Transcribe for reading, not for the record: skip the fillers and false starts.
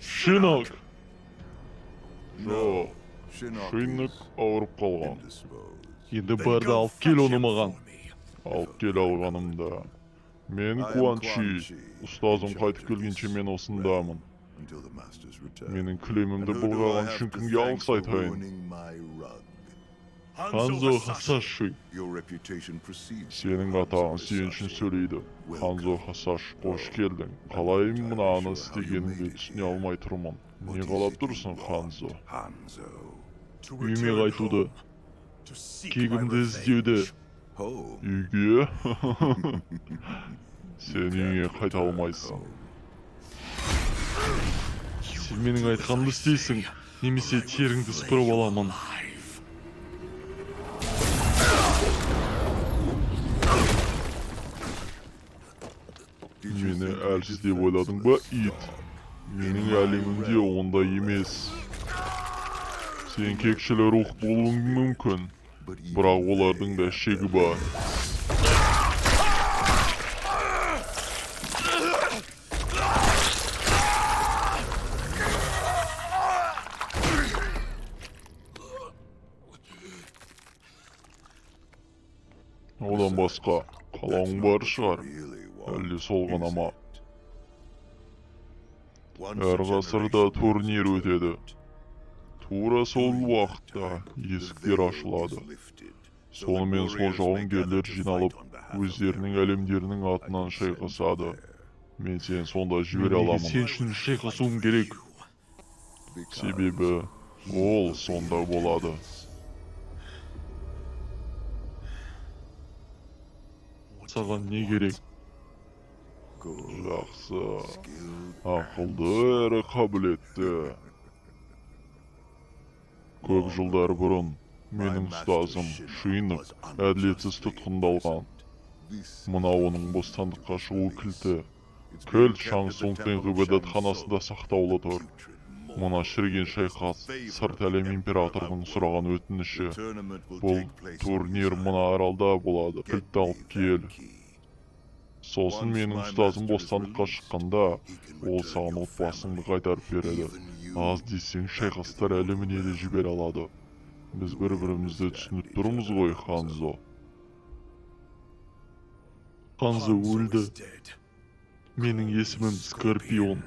Шинок. No, Шинок ауырып қалған. indisposed. Енді барды алып кел оны маған. Алып кел алғанымда. Мен Куанчи. Ұстазым қайтып келгенше мен осындамын. Until the masters return. Менің кілемімді And who do I бұлғаған have үшін to кімге thank алғыс for айтайын? ruining my rug? Ханзо Хасаши. Your reputation precedes you, Сенің Hanzo атағын сен үшін Hasashi. сөйлейді. Ханзо Хасаши, қош келдің. Қалай мынаны істегеніңді түсіне алмай тұрмын. Не қалап тұрсың, Ханзо? Hanzo. Үйіме қайтуды, кегімді іздеуді. Oh, Үйге? Сен үйіңе қайта алмайсың. Сен менің айтқанымды істейсің, немесе теріңді сыпырып аламын. Мені әлсіз деп ойладың ба, ит? Менің әлемімде ондай емес. Сен кекшілі рух болуың мүмкін, бірақ олардың да шегі бар. Одан басқа, қалауың бар шығар, әлде сол ғана ма? Әр ғасырда турнир өтеді. Тура сол уақытта есіктер ашылады. Сонымен сол жауынгерлер жиналып, өздерінің әлемдерінің атынан шайқасады. Мен сен сонда жібере аламын. Сен үшін шайқасуым керек. Себебі ол сонда болады. Саған не керек? Жақсы, ақылды әрі қабілетті. Көп жылдар бұрын менің ұстазым Шинок әділетсіз тұтқындалған. Мына оның бостандыққа шығу кілті. Кілт Шаң Цунктың ғибадатханасында сақтаулы тұр. Мына шіріген шайқас сырт әлем императорының сұраған өтініші. Бұл турнир мына аралда болады. Кілтті алып кел. Сосын менің ұстазым бостандыққа шыққанда, ол саған отбасыңды қайтарып береді. Аз десең шайқастар әлеміне де жібере алады. Біз бір-бірімізді түсініп тұрмыз ғой, Ханзо. Ханзо өлді. Менің есімім Скорпион.